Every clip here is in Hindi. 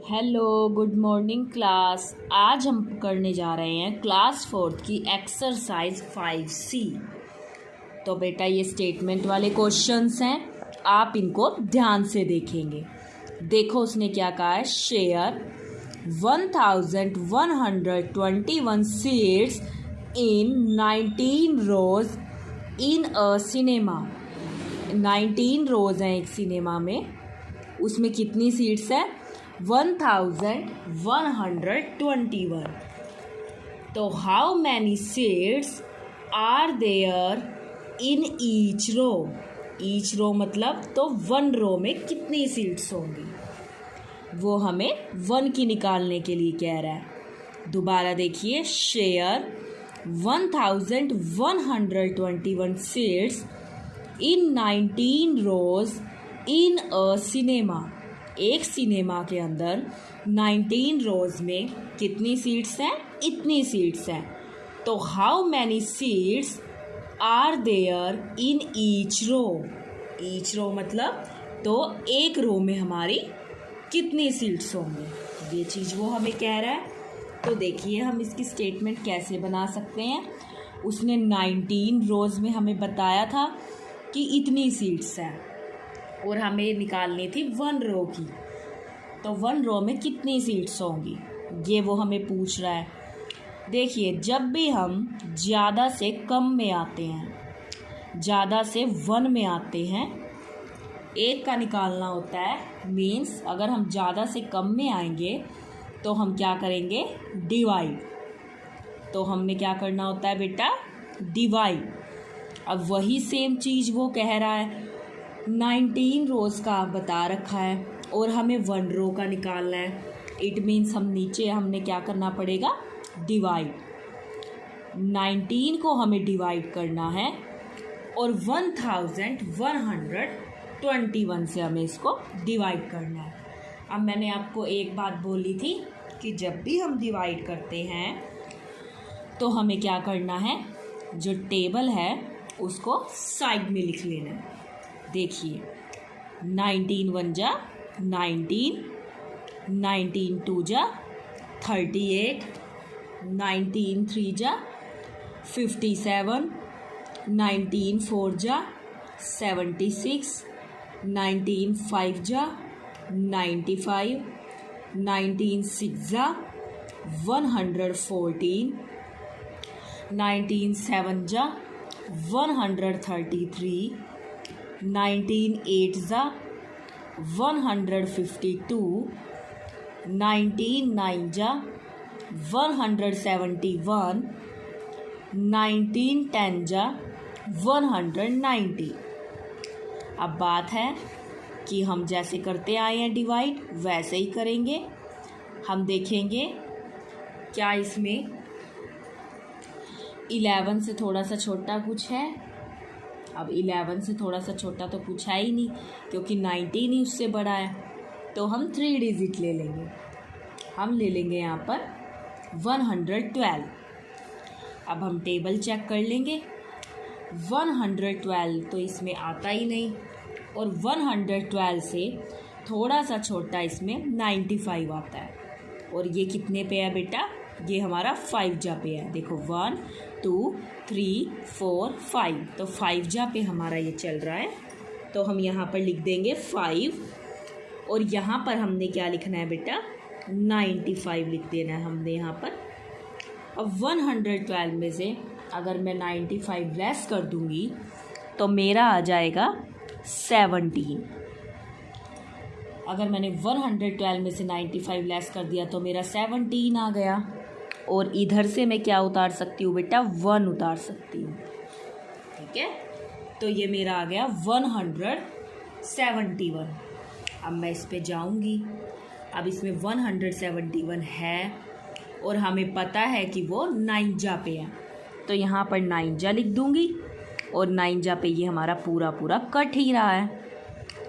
Hello, good morning class. आज हम करने जा रहे हैं क्लास 4 की एक्सरसाइज 5C। तो बेटा ये स्टेटमेंट वाले क्वेश्चंस हैं, आप इनको ध्यान से देखेंगे। देखो उसने क्या कहा है। Share 1121 seats in 19 rows in a cinema. 19 rows हैं एक सिनेमा में, उसमें कितनी सीट्स हैं? 1121। तो how many seats are there in each row? Each row मतलब तो वन रो में कितनी सीट्स होंगी, वो हमें वन की निकालने के लिए कह रहा है। दोबारा देखिए, share 1121 seats in 19 rows in a cinema. एक सिनेमा के अंदर 19 रोज में कितनी सीट्स हैं? इतनी सीट्स हैं। तो how many seats are there in each row? Each row मतलब तो एक रो में हमारी कितनी सीट्स होंगी, ये चीज़ वो हमें कह रहा है। तो देखिए हम इसकी स्टेटमेंट कैसे बना सकते हैं। उसने 19 रोज में हमें बताया था कि इतनी सीट्स हैं और हमें निकालनी थी वन रो की। तो वन रो में कितनी सीट्स होंगी, ये वो हमें पूछ रहा है। देखिए, जब भी हम ज़्यादा से कम में आते हैं, ज़्यादा से वन में आते हैं, एक का निकालना होता है। मीन्स अगर हम ज़्यादा से कम में आएंगे तो हम क्या करेंगे? डिवाइड। तो हमने क्या करना होता है बेटा? डिवाइड। अब वही सेम चीज़ वो कह रहा है। 19 रोज़ का बता रखा है और हमें वन रो का निकालना है। इट मीन्स हम नीचे हमने क्या करना पड़ेगा? डिवाइड। 19 को हमें डिवाइड करना है और 1121 से हमें इसको डिवाइड करना है। अब मैंने आपको एक बात बोली थी कि जब भी हम डिवाइड करते हैं तो हमें क्या करना है? जो टेबल है उसको साइड में लिख लेना है। देखिए, 19 1 जा 19, 19 2 जा 38, 19 3 जा 57, 19 4 जा 76, 19 5 जा 95, 19 6 जा 114, 19 7 जा 133, 19 8 जा 152, 19 9 जा 171, 19 10 जा 190। अब बात है कि हम जैसे करते आए हैं डिवाइड वैसे ही करेंगे। हम देखेंगे क्या इसमें 11 से थोड़ा सा छोटा कुछ है। अब 11 से थोड़ा सा छोटा तो कुछ है ही नहीं, क्योंकि 19 ही उससे बड़ा है। तो हम 3 डिजिट ले लेंगे। हम ले लेंगे यहाँ पर 112। अब हम टेबल चेक कर लेंगे। 112 तो इसमें आता ही नहीं, और 112 से थोड़ा सा छोटा इसमें 95 आता है। और ये कितने पे है बेटा? ये हमारा 5 जा पे है। देखो 1 2 3 4 5, तो 5 जा पे हमारा ये चल रहा है। तो हम यहाँ पर लिख देंगे 5, और यहाँ पर हमने क्या लिखना है बेटा? 95 लिख देना है हमने यहाँ पर। अब 112 में से अगर मैं 95 लेस कर दूँगी तो मेरा आ जाएगा 17। अगर मैंने 112 में से 95 लेस कर दिया तो मेरा 17 आ गया। और इधर से मैं क्या उतार सकती हूँ बेटा? 1 उतार सकती हूँ। ठीक है, तो ये मेरा आ गया 171। अब मैं इस पे जाऊँगी। अब इसमें 171 है और हमें पता है कि वो 9 जा पे है, तो यहाँ पर 9 जा लिख दूँगी। और 9 जा पे ये हमारा पूरा पूरा कट ही रहा है।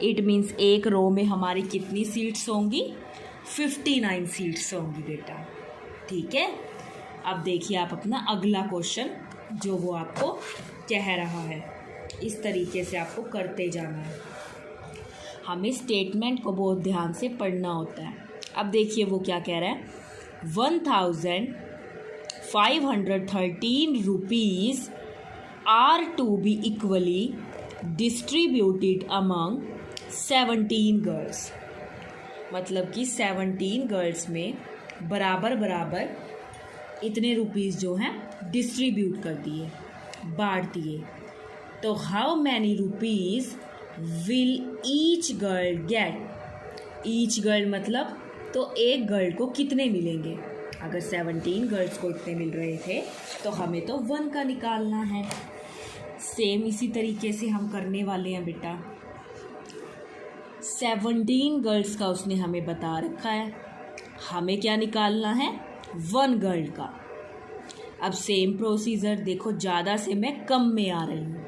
इट मीन्स एक रो में हमारी कितनी सीट्स होंगी? 59 सीट्स होंगी बेटा। ठीक है, अब देखिए आप अपना अगला क्वेश्चन जो वो आपको कह रहा है, इस तरीके से आपको करते जाना है। हमें स्टेटमेंट को बहुत ध्यान से पढ़ना होता है। अब देखिए वो क्या कह रहा है, 1513 rupees are to be equally distributed among 17 girls. मतलब कि 17 गर्ल्स में बराबर बराबर इतने रुपीज़ जो हैं डिस्ट्रीब्यूट कर दिए, बांट दिए। तो how many rupees will each girl get? Each girl मतलब तो एक गर्ल को कितने मिलेंगे? अगर 17 गर्ल्स को इतने मिल रहे थे तो हमें तो 1 का निकालना है। सेम इसी तरीके से हम करने वाले हैं बेटा। 17 गर्ल्स का उसने हमें बता रखा है, हमें क्या निकालना है? 1 गर्ल का। अब सेम प्रोसीजर देखो, ज़्यादा से मैं कम में आ रही हूँ।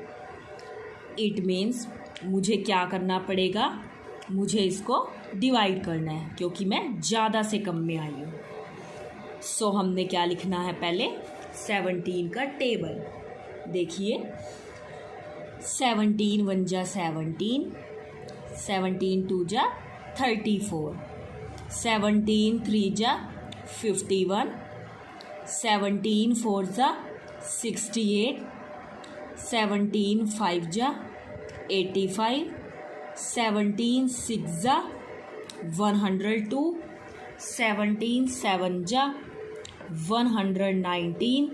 इट मीन्स मुझे क्या करना पड़ेगा? मुझे इसको डिवाइड करना है क्योंकि मैं ज़्यादा से कम में आई हूँ। सो हमने क्या लिखना है? पहले 17 का टेबल देखिए। 17 1 जा 17, 17 2 जा 34, 17 3 जा 51, 17 4 जा 68, 17 5 जा 85, 17 6 जा 102, 17 7 जा 119,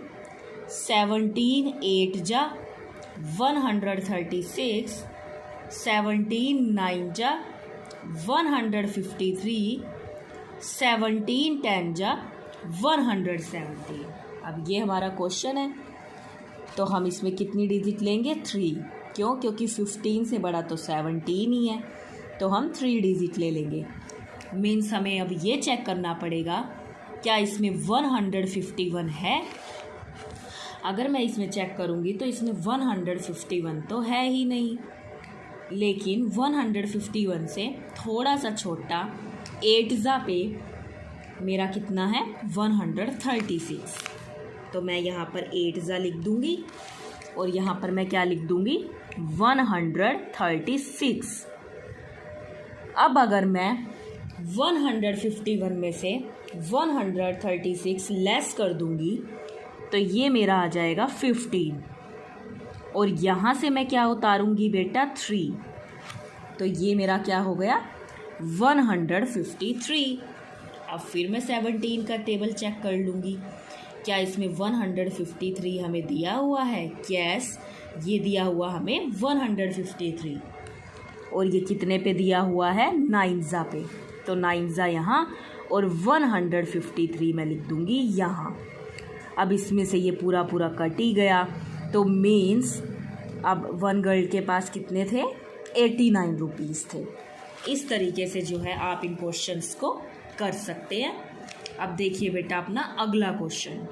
17 8 जा 136, 17 9 जा 153, 17 10 जा 117। अब ये हमारा क्वेश्चन है, तो हम इसमें कितनी डिजिट लेंगे? 3। क्यों? क्योंकि 15 से बड़ा तो 17 ही है, तो हम 3 डिजिट ले लेंगे। मीन्स हमें अब ये चेक करना पड़ेगा क्या इसमें 151 है। अगर मैं इसमें चेक करूँगी तो इसमें 151 तो है ही नहीं, लेकिन 151 से थोड़ा सा छोटा 8 जा पे मेरा कितना है? 136। तो मैं यहाँ पर 8 जा लिख दूँगी और यहाँ पर मैं क्या लिख दूँगी? 136। अब अगर मैं 151 में से 136 लेस कर दूँगी तो ये मेरा आ जाएगा 15, और यहाँ से मैं क्या उतारूँगी बेटा? 3। तो ये मेरा क्या हो गया? 153। अब फिर मैं 17 का टेबल चेक कर लूँगी, क्या इसमें 153 हमें दिया हुआ है? यस, ये दिया हुआ हमें 153। और ये कितने पे दिया हुआ है? 9 जा पे। तो 9 जा यहाँ और 153 मैं लिख दूँगी यहाँ। अब इसमें से ये पूरा पूरा कट ही गया, तो मीन्स अब 1 गर्ल के पास कितने थे? 89 रुपीज़ थे। इस तरीके से जो है आप इन क्वेश्चंस को कर सकते हैं। अब देखिए बेटा अपना अगला क्वेश्चन।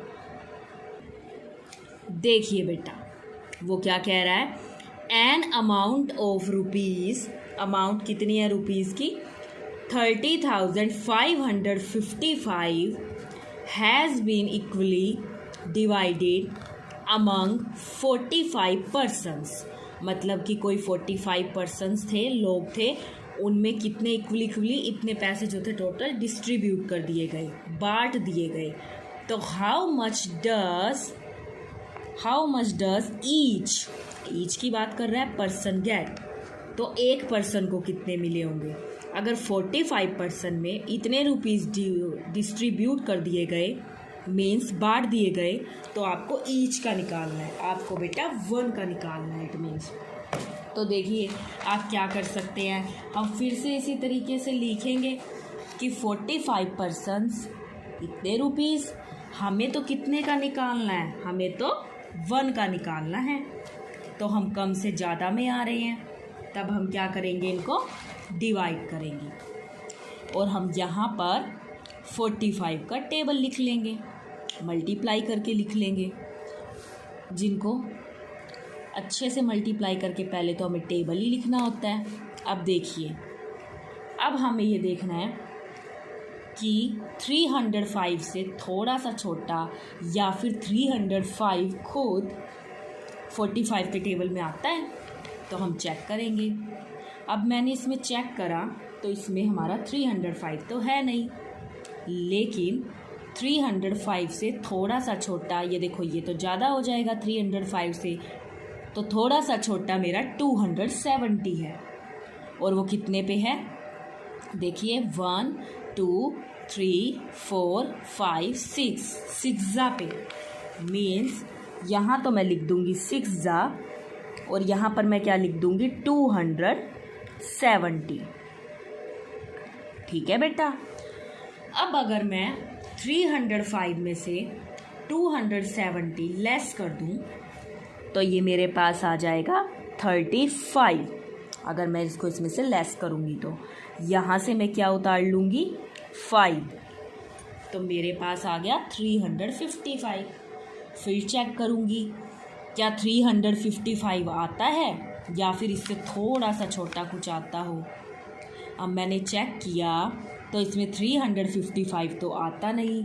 देखिए बेटा वो क्या कह रहा है? An amount of rupees, amount कितनी है रुपीज़ की? 30,555 has been equally divided among 45 persons. मतलब कि कोई 45 पर्सन्स थे, लोग थे, उनमें कितने इक्वली इतने पैसे जो थे टोटल डिस्ट्रीब्यूट कर दिए गए, बांट दिए गए। तो हाउ मच डज ईच की बात कर रहा है पर्सन गेट, तो एक पर्सन को कितने मिले होंगे? अगर 45 पर्सन में इतने रुपीज़ डिस्ट्रीब्यूट कर दिए गए, मीन्स बांट दिए गए, तो आपको ईच का निकालना है, आपको बेटा 1 का निकालना है। इट मीन्स तो देखिए आप क्या कर सकते हैं, हम फिर से इसी तरीके से लिखेंगे कि 45 पर्सन्स इतने रुपीज़, हमें तो कितने का निकालना है? हमें तो 1 का निकालना है। तो हम कम से ज़्यादा में आ रहे हैं, तब हम क्या करेंगे? इनको डिवाइड करेंगे और हम यहाँ पर 45 का टेबल लिख लेंगे, मल्टीप्लाई करके लिख लेंगे। जिनको अच्छे से मल्टीप्लाई करके पहले तो हमें टेबल ही लिखना होता है। अब देखिए, अब हमें ये देखना है कि 305 से थोड़ा सा छोटा या फिर 305 खुद 45 के टेबल में आता है, तो हम चेक करेंगे। अब मैंने इसमें चेक करा तो इसमें हमारा 305 तो है नहीं, लेकिन 305 से थोड़ा सा छोटा, ये देखो ये तो ज़्यादा हो जाएगा 305 से, तो थोड़ा सा छोटा मेरा 270 है। और वो कितने पे है? देखिए 1 2 3 4 5 6, 6 पे। मीन्स यहाँ तो मैं लिख दूँगी 6 और यहाँ पर मैं क्या लिख दूँगी 270। ठीक है बेटा। अब अगर मैं 305 में से 270 लेस कर दूँ तो ये मेरे पास आ जाएगा 35। अगर मैं इसको इसमें से लेस करूँगी तो यहाँ से मैं क्या उतार लूँगी 5, तो मेरे पास आ गया 355। फिर चेक करूँगी क्या 355 आता है या फिर इससे थोड़ा सा छोटा कुछ आता हो। अब मैंने चेक किया तो इसमें 355 तो आता नहीं,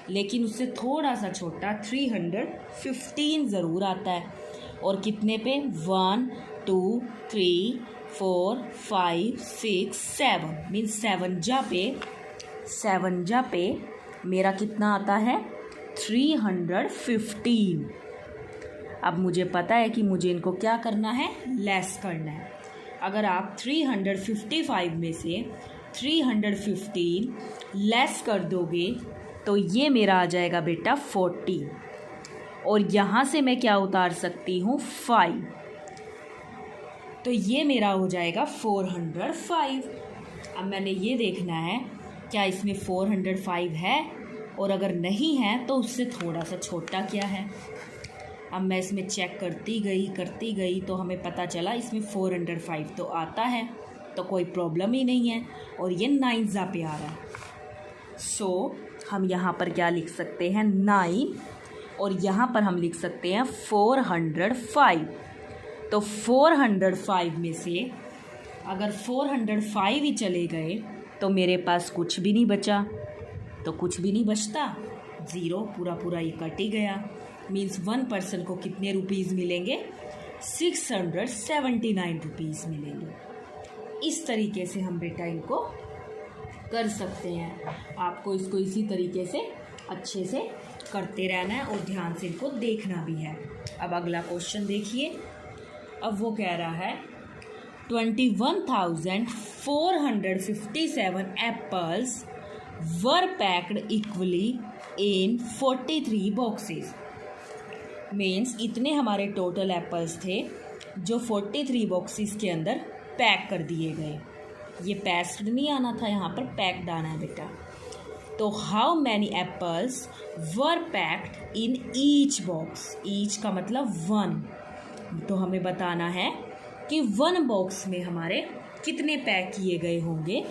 लेकिन उससे थोड़ा सा छोटा 315 ज़रूर आता है। और कितने पे? 1 2 3 4 5 6 7, मीन्स 7 जा पे मेरा कितना आता है 315। अब मुझे पता है कि मुझे इनको क्या करना है, लेस करना है। अगर आप 355 में से 315 लेस कर दोगे तो ये मेरा आ जाएगा बेटा 40, और यहाँ से मैं क्या उतार सकती हूँ 5, तो ये मेरा हो जाएगा 405। अब मैंने ये देखना है क्या इसमें 405 है, और अगर नहीं है तो उससे थोड़ा सा छोटा क्या है। अब मैं इसमें चेक करती गई तो हमें पता चला इसमें 405 तो आता है, तो कोई प्रॉब्लम ही नहीं है, और ये 9 पे आ रहा है। सो हम यहाँ पर क्या लिख सकते हैं 9, और यहाँ पर हम लिख सकते हैं 405। तो 405 में से अगर 405 ही चले गए तो मेरे पास कुछ भी नहीं बचा, तो कुछ भी नहीं बचता, ज़ीरो पूरा ये कट ही गया। मीन्स 1 पर्सन को कितने रुपीज़ मिलेंगे? 679 रुपीज़ मिलेंगे। इस तरीके से हम बेटा इनको कर सकते हैं। आपको इसको इसी तरीके से अच्छे से करते रहना है और ध्यान से इनको देखना भी है। अब अगला क्वेश्चन देखिए। अब वो कह रहा है 21,457 apples were packed equally in 43 boxes. Means इतने हमारे टोटल एप्पल्स थे जो 43 बॉक्सेस के अंदर पैक कर दिए गए। ये पैक्ड नहीं आना था, यहाँ पर पैक्ड आना है बेटा। तो how many apples were packed in each box? Each का मतलब 1, तो हमें बताना है कि 1 बॉक्स में हमारे कितने पैक किए गए होंगे।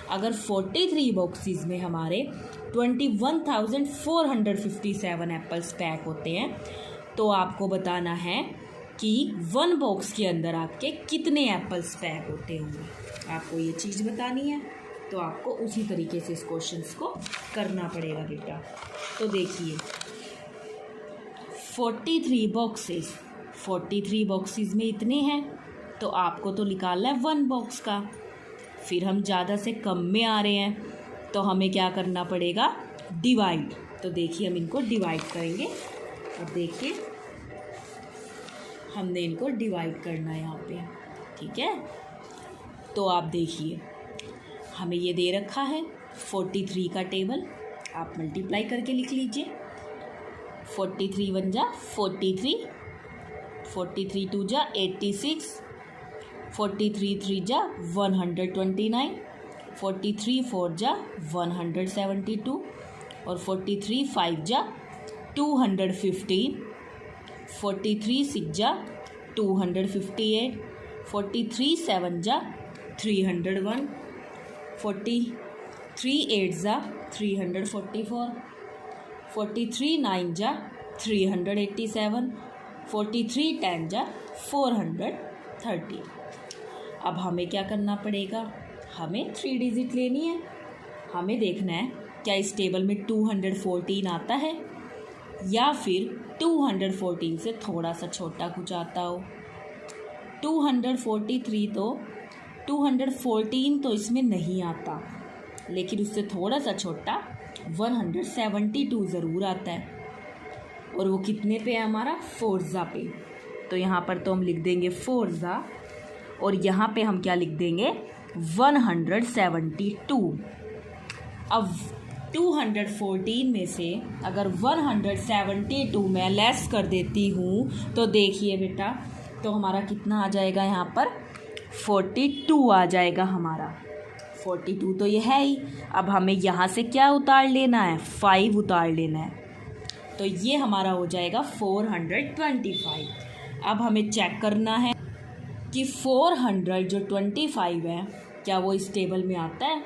अगर 43 बॉक्सेस में हमारे 21,457 एप्पल्स पैक होते हैं तो आपको बताना है कि 1 बॉक्स के अंदर आपके कितने एप्पल्स पैक होते होंगे। आपको ये चीज़ बतानी है, तो आपको उसी तरीके से इस क्वेश्चंस को करना पड़ेगा बेटा। तो देखिए 43 बॉक्सेस में इतने हैं, तो आपको तो निकालना है 1 बॉक्स का। फिर हम ज़्यादा से कम में आ रहे हैं तो हमें क्या करना पड़ेगा, डिवाइड। तो देखिए हम इनको डिवाइड करेंगे। अब देखिए हमने इनको डिवाइड करना है यहाँ पे, ठीक है। तो आप देखिए हमें ये दे रखा है 43 का टेबल, आप मल्टीप्लाई करके लिख लीजिए। 43 1 जा 43, 43 2 जा 86, 43 3 जा 129, 43 4 जा 172, और 43 5 जा 215, 43 6 जा 258, 43 7 जा 301, 43 8 जा 344, 43 9 जा 387, 43 10 जा 430। अब हमें क्या करना पड़ेगा, हमें 3 डिजिट लेनी है। हमें देखना है क्या इस टेबल में 214 आता है या फिर 214 से थोड़ा सा छोटा कुछ आता हो। 214 तो इसमें नहीं आता, लेकिन उससे थोड़ा सा छोटा 172 ज़रूर आता है। और वो कितने पे है हमारा? फोर्जा पे। तो यहाँ पर तो हम लिख देंगे फोर्जा, और यहाँ पे हम क्या लिख देंगे? 172। अब 214 में से अगर 172 मैं लेस कर देती हूँ तो देखिए बेटा, तो हमारा कितना आ जाएगा? यहाँ पर 42 आ जाएगा हमारा। 42 तो ये है ही। अब हमें यहाँ से क्या उतार लेना है? 5 उतार लेना है। तो ये हमारा हो जाएगा 425। अब हमें चेक करना है कि 400 जो 25 है क्या वो इस टेबल में आता है?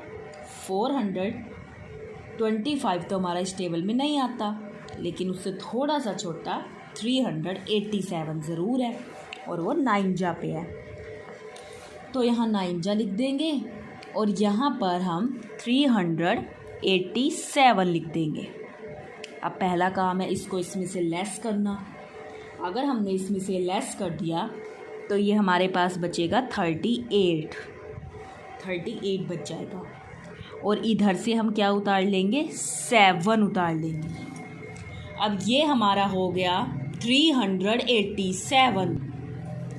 425 तो हमारा इस टेबल में नहीं आता, लेकिन उससे थोड़ा सा छोटा 387 ज़रूर है, और वो 9 जा पे है। तो यहाँ 9 जा लिख देंगे, और यहाँ पर हम 387 लिख देंगे। अब पहला काम है इसको इसमें से लेस करना। अगर हमने इसमें से लेस कर दिया तो ये हमारे पास बचेगा 38 बच जाएगा। और इधर से हम क्या उतार लेंगे? 7 उतार लेंगे। अब ये हमारा हो गया 387।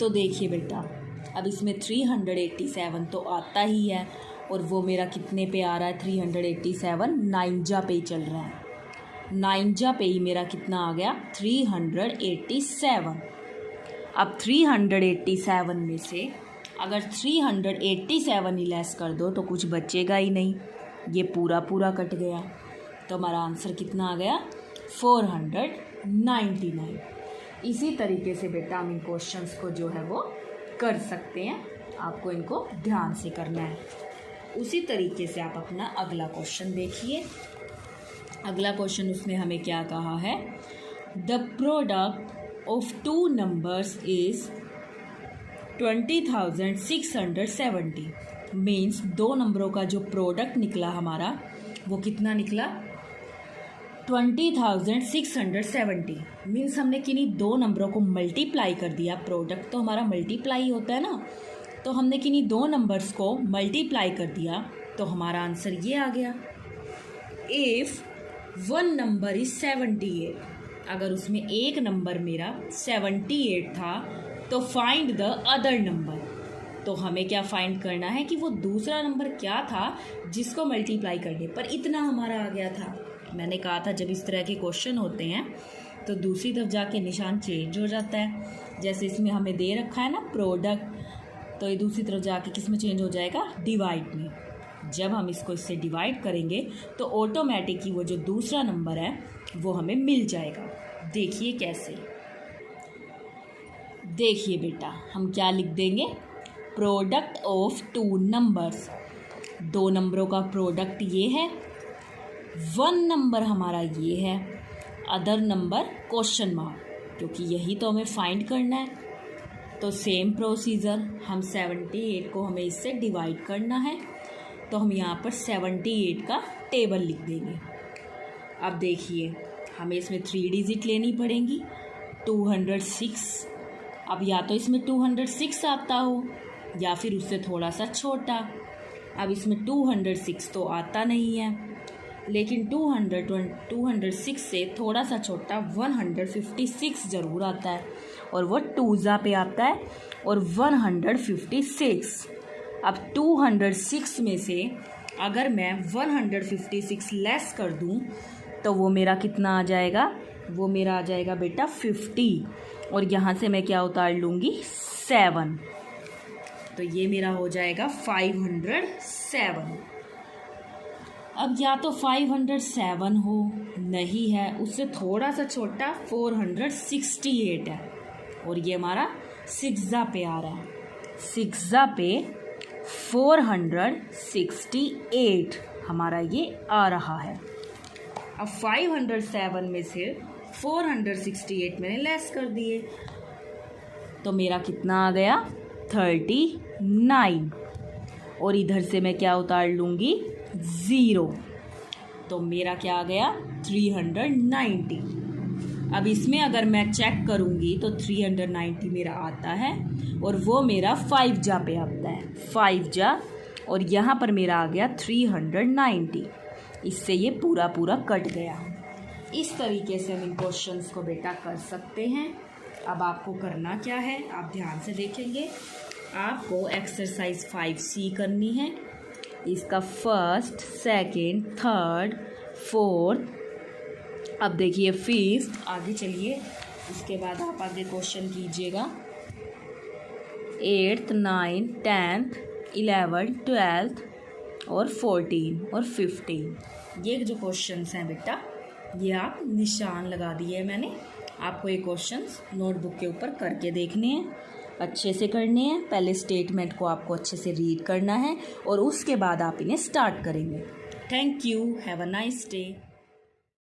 तो देखिए बेटा, अब इसमें 387 तो आता ही है, और वो मेरा कितने पे आ रहा है? 387 9 जा पे ही चल रहा है। 9 जा पे ही मेरा कितना आ गया? 387। अब 387 में से अगर 387 ही लेस कर दो तो कुछ बचेगा ही नहीं, ये पूरा पूरा कट गया। तो हमारा आंसर कितना आ गया? 499। इसी तरीके से बेटा हम इन क्वेश्चंस को जो है वो कर सकते हैं। आपको इनको ध्यान से करना है। उसी तरीके से आप अपना अगला क्वेश्चन देखिए। अगला क्वेश्चन उसमें हमें क्या कहा है? The product of 2 numbers is 20,670। Means 2 नंबरों का जो प्रोडक्ट निकला हमारा वो कितना निकला? 20,670। मीन्स हमने किन्हीं 2 नंबरों को मल्टीप्लाई कर दिया। प्रोडक्ट तो हमारा मल्टीप्लाई होता है ना, तो हमने किन्हीं 2 नंबर्स को मल्टीप्लाई कर दिया, तो हमारा आंसर ये आ गया। इफ़ 1 नंबर इज 78, अगर उसमें एक नंबर मेरा 78 था तो फाइंड द अदर नंबर। तो हमें क्या फाइंड करना है कि वो दूसरा नंबर क्या था जिसको मल्टीप्लाई करने पर इतना हमारा आ गया था। मैंने कहा था जब इस तरह के क्वेश्चन होते हैं तो दूसरी तरफ जाके निशान चेंज हो जाता है। जैसे इसमें हमें दे रखा है ना प्रोडक्ट, तो ये दूसरी तरफ जाके किस में चेंज हो जाएगा? डिवाइड में। जब हम इसको इससे डिवाइड करेंगे तो ऑटोमेटिक ही वो जो दूसरा नंबर है वो हमें मिल जाएगा। देखिए कैसे। देखिए बेटा, हम क्या लिख देंगे? Product of 2 numbers. 2 नंबरों का प्रोडक्ट ये है, 1 नंबर हमारा ये है, अदर नंबर क्वेश्चन मार्क, क्योंकि यही तो हमें फाइंड करना है। तो सेम प्रोसीजर, हम 78 को हमें इससे डिवाइड करना है, तो हम यहाँ पर 78 का टेबल लिख देंगे। अब देखिए, हमें इसमें 3 डिजिट लेनी पड़ेंगी। 206। अब या तो इसमें 206 आता हो या फिर उससे थोड़ा सा छोटा। अब इसमें 206 तो आता नहीं है, लेकिन 206 से थोड़ा सा छोटा 156 ज़रूर आता है, और वो 2 जा पे आता है, और 156। अब 206 में से अगर मैं 156 लेस कर दूं तो वो मेरा कितना आ जाएगा? वो मेरा आ जाएगा बेटा 50, और यहाँ से मैं क्या उतार लूँगी? 7। तो ये मेरा हो जाएगा 507। अब या तो 507 हो, नहीं है, उससे थोड़ा सा छोटा 468 है, और ये हमारा 6 जा पे आ रहा है। 6 जा पे 468 हमारा ये आ रहा है। अब 507 में से 468 मैंने लेस कर दिए, तो मेरा कितना आ गया? 39, और इधर से मैं क्या उतार लूँगी? 0, तो मेरा क्या आ गया? 390। अब इसमें अगर मैं चेक करूँगी तो 390 मेरा आता है, और वो मेरा 5 जा पे आता है। 5 जा और यहाँ पर मेरा आ गया 390। इससे ये पूरा पूरा कट गया। इस तरीके से हम इन क्वेश्चंस को बेटा कर सकते हैं। अब आपको करना क्या है, आप ध्यान से देखेंगे। आपको एक्सरसाइज 5C करनी है। इसका फर्स्ट, सेकंड, थर्ड, फोर्थ, अब देखिए फिफ्थ, आगे चलिए। इसके बाद आप आगे क्वेश्चन कीजिएगा 8th, 9th, 10th, 11th, 12th और 14 और 15। ये जो क्वेश्चंस हैं बेटा, ये आप निशान लगा दिए मैंने। आपको ये क्वेश्चंस नोटबुक के ऊपर करके देखने हैं, अच्छे से करने हैं। पहले स्टेटमेंट को आपको अच्छे से रीड करना है और उसके बाद आप इन्हें स्टार्ट करेंगे। Thank you, have a nice day.